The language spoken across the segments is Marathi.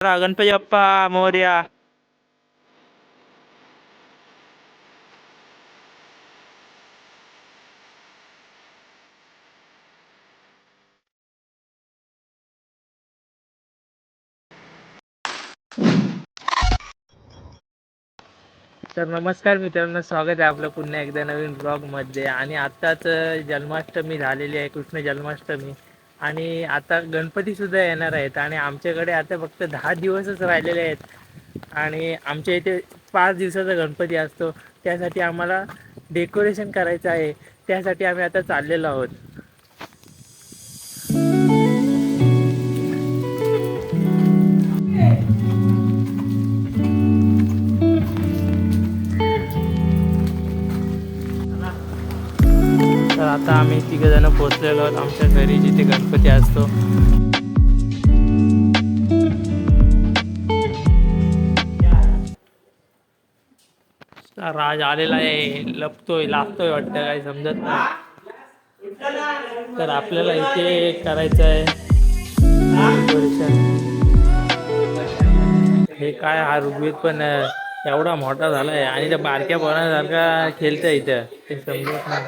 गणपती बाप्पा मोरया. तर नमस्कार मित्रांनो, स्वागत आहे आपलं पुन्हा एकदा नवीन ब्लॉग मध्ये. आणि आताच जन्माष्टमी झालेली आहे, कृष्ण जन्माष्टमी. आणि आता गणपती सुद्धा येणार आहेत आणि आमच्याकडे आता फक्त 10 दिवसच राहिलेले आहेत. आणि आमच्या इथे 5 दिवसाचा गणपती असतो. त्यासाठी आम्हाला डेकोरेशन करायचं आहे. त्यासाठी आम्ही आता चाललेलो आहोत. तर आता आम्ही तिघजण पोहोचलेलो आहोत आमच्या घरी, जिथे गणपती असतो. राज आलेला आहे, लपतोय लागतोय वाटतं, काही समजत नाही. तर आपल्याला इथे करायचं आहे डेकोरेशन. हे काय, हा ऋग्वेद पण एवढा मोठा झालाय आणि त्या बारक्या पोरांसारखा खेळतोय इथं, ते समजत नाही.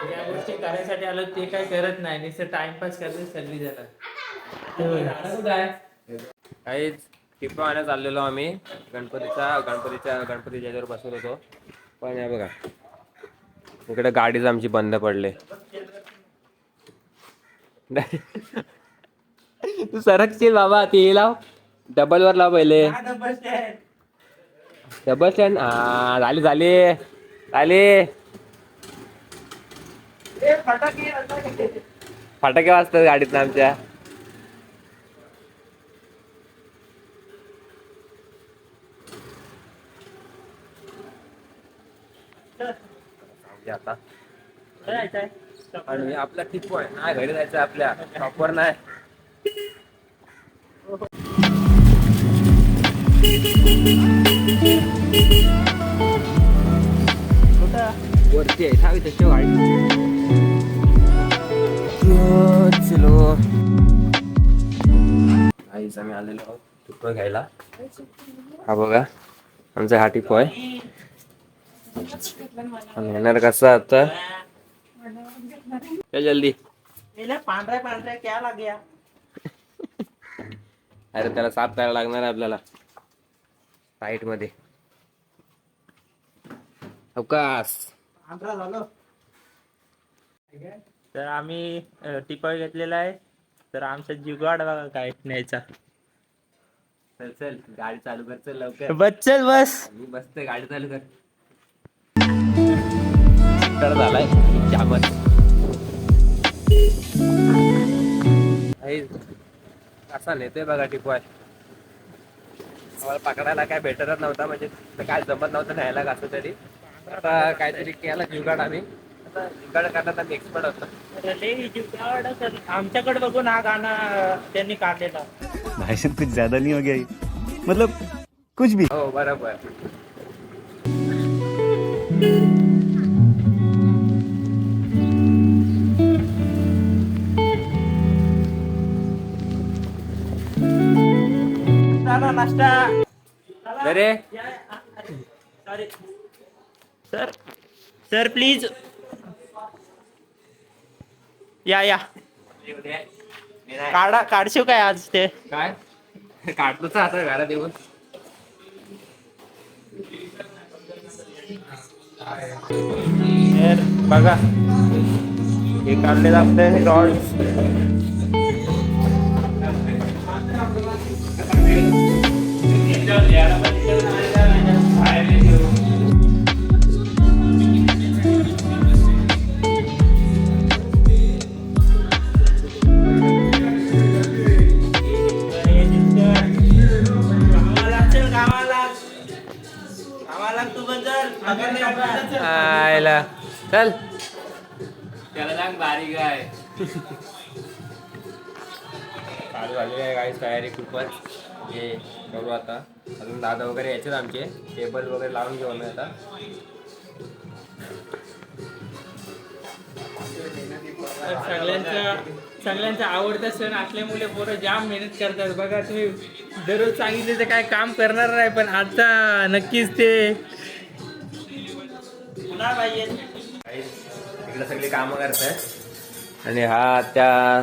या गोष्टी करायसाठी आलो, ते काय करत नाही, नुसतं टाइमपास करते सगळी जण. काहीच टिपा आणत चाललेलो आम्ही गणपतीच्या याच्यावर बसत होतो. पण हे बघा, इकडे गाडीच आमची बंद पडले. तू सरकशील बाबा, ते लाव, डबल वर लाव पहिले. डबल स्टँड, हा झाली झाली झाली. फटाके वाजतात गाडीत आमच्या. आता आणि आपला टिपो आहे नाही, घरी जायचं आपल्या प्रॉपर नाही. वरती आहे थांबी तशी गाडी. चलो आईच आम्ही आलेलो आहोत टिपो घ्यायला. हा बघा, आमचा हा टिपो आहे. येणार कसा आता, जल्दी. पांढऱ्या पांढऱ्या क्या लाग्या. अरे त्याला साफ करायला लागणार आहे आपल्याला साईड मध्ये. अवकाश पांढरा झालो. तर आम्ही टिपा घेतलेला आहे. तर आमचा जुगाड बघा काय न्यायचा. चल चल गाडी चालू कर, चल लवकर. बस चल बस. मी बसते, गाडी चालू कर. तर झालाय जामच. असा नेतोय बघा टिपॉय. आम्हाला पकडायला काय भेटतच नव्हता, म्हणजे काय जमत नव्हतं न्यायला कसं तरी. आता काहीतरी केला जुगाड आम्ही. आता जुगाड करण्यात आम्ही एक्सपर्ट होतो. आमच्याकडे बघून हा गाणं त्यांनी काढलेला. भाषण कुछ ज्यादा नहीं हो गया ये? मतलब कुछ भी. हो बरोबर. नाश्ता. अरे सॉरी सर, सर प्लीज या. काढशीव काय आज ते? काय काढतोच आता घरात येऊन. बघा, हे काढलेलं आपले रॉड्स. आयला चल, त्याला सांग बारीक आहे. चालू झाली आहे गाईस तयारी खूपच. हे करू आता. अजून दादा वगैरे यायचे आमचे, टेबल वगैरे लावून घेऊ आम्ही आता. सगळ्यांचा आवडता सण असल्यामुळे पोरं जाम मेहनत करतात. बघा तुम्ही दररोज सांगितले तर काय काम करणार नाही, पण आता नक्कीच ते इकडे सगळी कामं करताय आणि हा त्या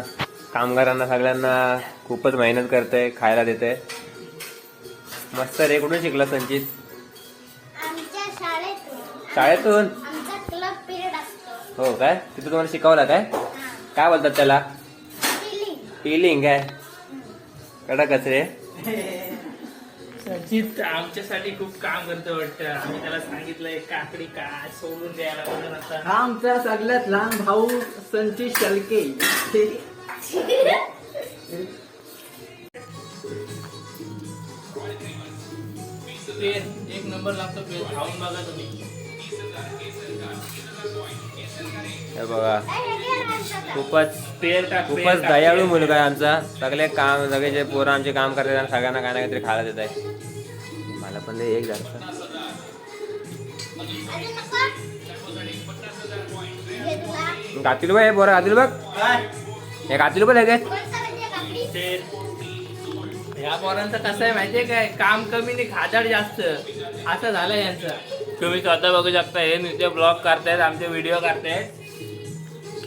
कामगारांना सगळ्यांना खूपच मेहनत करतोय, खायला देते. मस्त रे. कुठून शिकला संचित? आमच्या शाळेतून शाळेतून? आमचा क्लब पिरियड असतो. हो काय? तिथे तुम्हाला शिकवला काय? काय बोलतात त्याला? टीलिंग काय? कडकच रे. सचित आमच्यासाठी खूप काम करतो वाटतं. आम्ही त्याला सांगितलंय काकडी काय सोडून द्यायला म्हणून आता. हा आमचा सगळ्यात लहान भाऊ संचित शेळके. पेन एक नंबर लागतो. पेन खाऊन बघा तुम्ही. हे बघा खूपच खूपच पेन टाक, दयाळू पेन. मुलगा आहे आमचा. सगळे जे पोरं आमचे काम करतात आणि सगळ्यांना काय ना काहीतरी खायला देत आहे. मला पण एक झालं गातील बघ. हे पोरं गातील बघ. हे गातील बघ लगेच. या पोरांचं कसं आहे माहितीये काय? काम कमी नाही खादाड जास्त असं झालं यांचं. तुम्ही स्वतः बघू शकता. हे नुसते ब्लॉग करतायत, आमचे व्हिडिओ करतायत.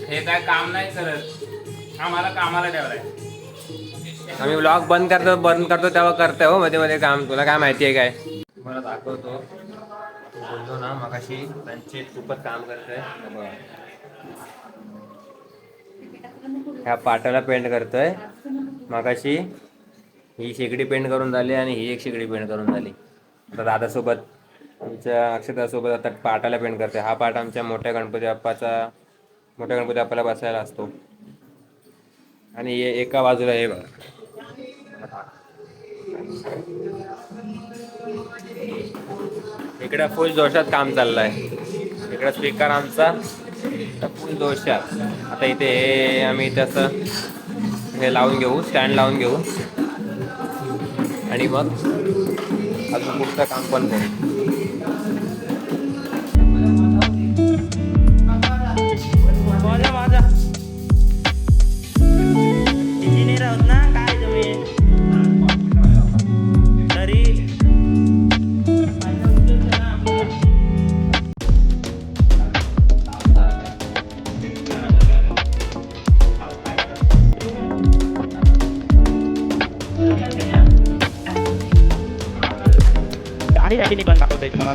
हे काय काम नाही करत. आम्हाला कामाला ठेवलाय. आम्ही ब्लॉग बंद करतो तेव्हा करतोय हो मध्ये मध्ये काम. तुला काय माहिती आहे काय? मला दाखवतो. बोलतो ना मगाशी संचित खूपच काम करतोय. ह्या पाटाला पेंट करतोय. मगाशी ही शेगडी पेंट करून झाली आणि ही एक शेगडी पेंट करून झाली. आता दादासोबत आमच्या अक्षतासोबत आता पाटाला पेंट करतोय. हा पाट आमच्या मोठ्या गणपती बाप्पाला बसायला असतो. आणि हे एका बाजूला हे बघा. इकडे फुल जोशात काम चाललंय. इकडे स्पीकर आमचा फुल जोशात. आता इथे हे आम्ही इथे असं हे लावून घेऊ, स्टँड लावून घेऊ आणि मग अजून पुढचं काम पण करू. माझा इंजिनियर आहोत ना काय तुम्ही तरी गाडी निघून दाखवता येते मला.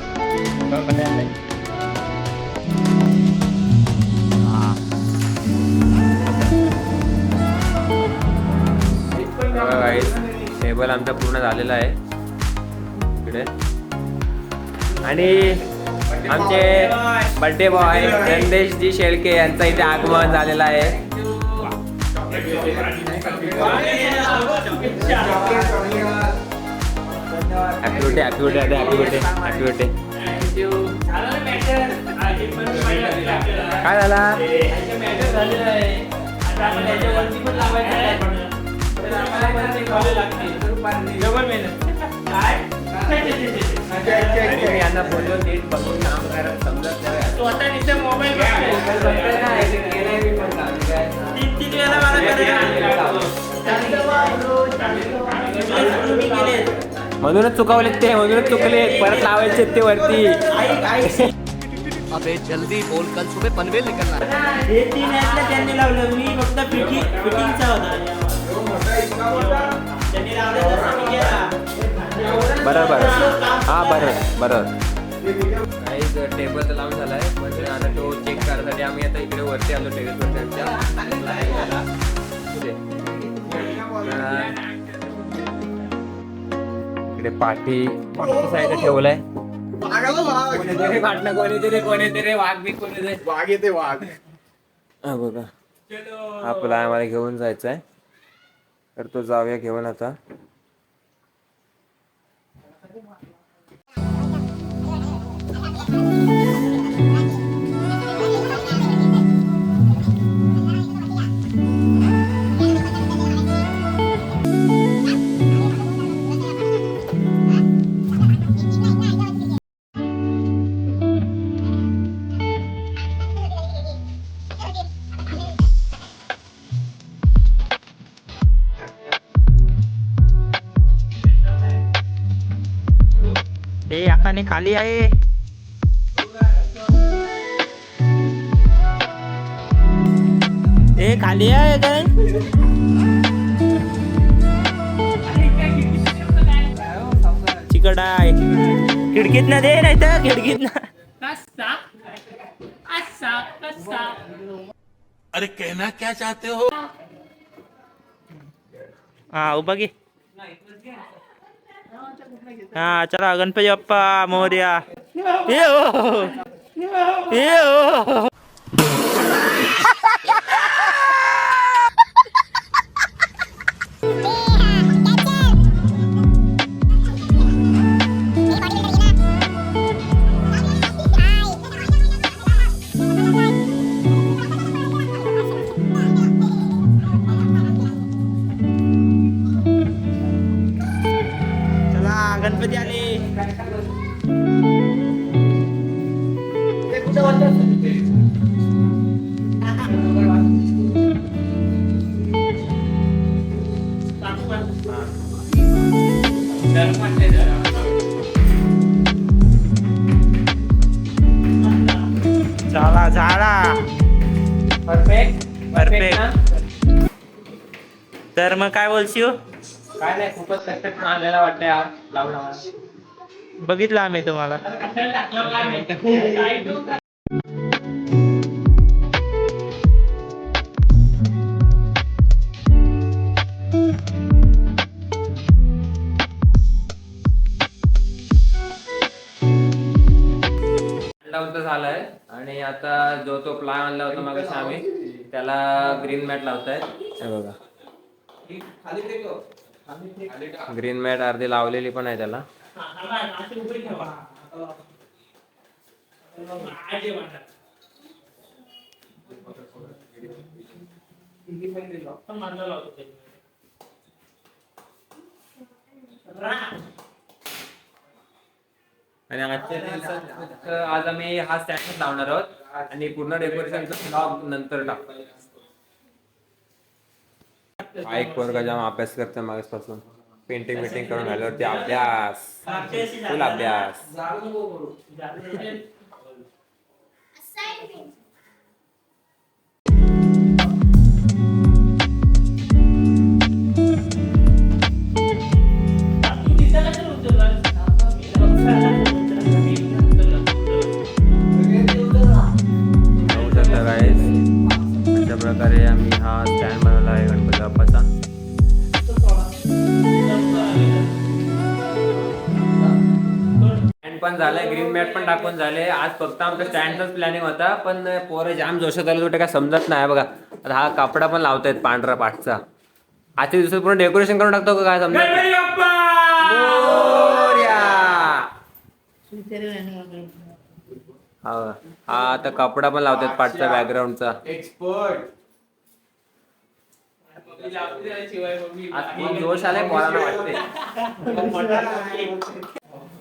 टेबल आमचा पूर्ण झालेला आहे इकडे. आणि आमचे बर्थडे बॉय नंदेशजी शेळके यांचा इथे आगमन झालेला आहे. ऍक्टिव्हिटी काय झाला? यांना बोललो नीट बघून काम करत समजत नाही. मोबाईल तीन वेळा म्हणूनच चुकवले ते. म्हणूनच चुकले. परत लावायचे ते वरती. अबे जल्दी बोल, कल सुबह पनवेल निकलना है. हे तीन ॲपला त्यांनी लावलं. मी फक्त फिटिंगचा होता. त्यांनी लावलं तसं मी केला. बरोबर. हा बरोबर. काहीच टेबल तर लावून झालाय. पण आता तो चेक करण्यासाठी आम्ही आता इकडे वरती आलो टेरेसवर त्यांच्या. इकडे पाठीच्या साईडला ठेवलाय. कोणीतरी वाघ येते. हा बघा. आपला आम्हाला घेऊन जायचं आहे तर तो जाऊया घेऊन आता. आणि खाली आहे. ए खाली आहे काय? चिकट आहे. खिडकीत ना दे नाही तर खिडकीत ना. अरे कहना क्या चाहते हो? हा उभा घे. हा चला गणपती बाप्पा मोरया. ये हो ये हो. चला गणपती आले. चला झाला. Perfect perfect. तर मग काय बोलशील? काय नाही, खूपच कष्ट आलेला वाटतंय हा लावला. बघितलं आम्ही तुम्हाला. लावून झालाय आणि आता जो तो प्लाय आणला होता मागाशी आम्ही त्याला ग्रीन मॅट लावतायत. हे बघा ग्रीन मॅट अर्धी लावलेली पण आहे त्याला. आणि आजच्या दिवसात आज आम्ही हा स्टँड लावणार आहोत आणि पूर्ण डेकोरेशनचा ब्लॉग नंतर टाकू. हा एक पोरगा जाम अभ्यास करतोय मागेपासून. पेंटिंग मिटिंग करून आल्यावरती अभ्यास, फुल अभ्यास. Assignment. बघू शकता guys, अशा प्रकारे आम्ही हा स्टँड बनवला आहे गणपती बाप्पाचा. स्टँड पण झालंय, ग्रीन मॅट पण टाकून झाले. आज फक्त आमचं स्टँडचाच प्लॅनिंग होता, पण पोरं जाम जोशात आले कुठे काय समजत नाही. बघा आता हा कापडा पण लावतायत पांढरा पाठचा. आजच्या दिवसात पूर्ण डेकोरेशन करून टाकतो का काय समजत नाही. मोरया! हा आता कपडा पण लावतात पाठचा बॅकग्राऊंडचा. आज जोश आलाय पोरांना वाटते.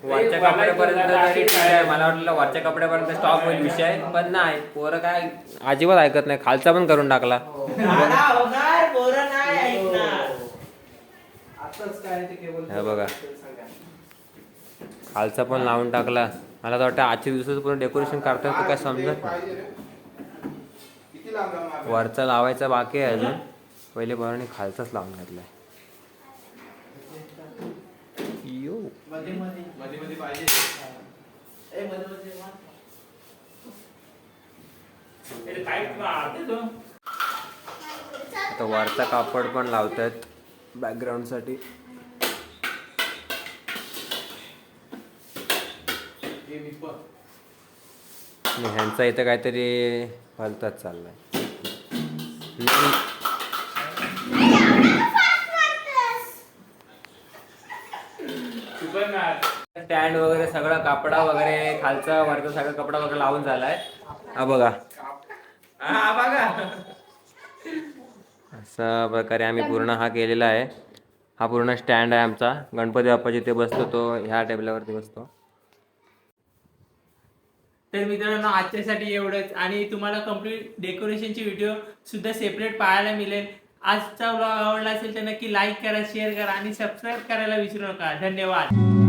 वरच्या कपड्यापर्यंत तरी ठीक आहे. मला वाटलं वरच्या कपड्यापर्यंत स्टॉप होईल विषय, पण नाही पोरं काय अजिबात ऐकत नाही. खालचा पण करून टाकला. हे बघा खालचा पण लावून टाकला. मला तर वाटतं आजच्या दिवसाचं पूर्ण डेकोरेशन करतात तर काय समजत नाही. वरचा लावायचा बाकी आहे अजून. पहिले पोरांनी खालचाच लावून घातलाय. यो आता वरचा कापड पण लावतात बॅकग्राऊंड साठी. ह्यांचा इथं काहीतरी भलताच चाललाय. स्टँड वगैरे सगळं कपडा वगैरे खालचा वरचा सगळं कपडा वगैरे लावून झालाय. हा बघा अशा प्रकारे आम्ही पूर्ण हा केलेला आहे. हा पूर्ण स्टँड आहे आमचा. गणपती बाप्पा जिथे बसतो तो ह्या टेबलावरती बसतो. तर मित्रांनो आजच्यासाठी एवढंच. आणि तुम्हाला कम्प्लीट डेकोरेशनची व्हिडिओ सुद्धा सेपरेट पाहायला मिळेल. आजचा व्लॉग आवडला असेल तर नक्की लाईक करा, शेअर करा आणि सबस्क्राईब करायला विसरू नका. धन्यवाद.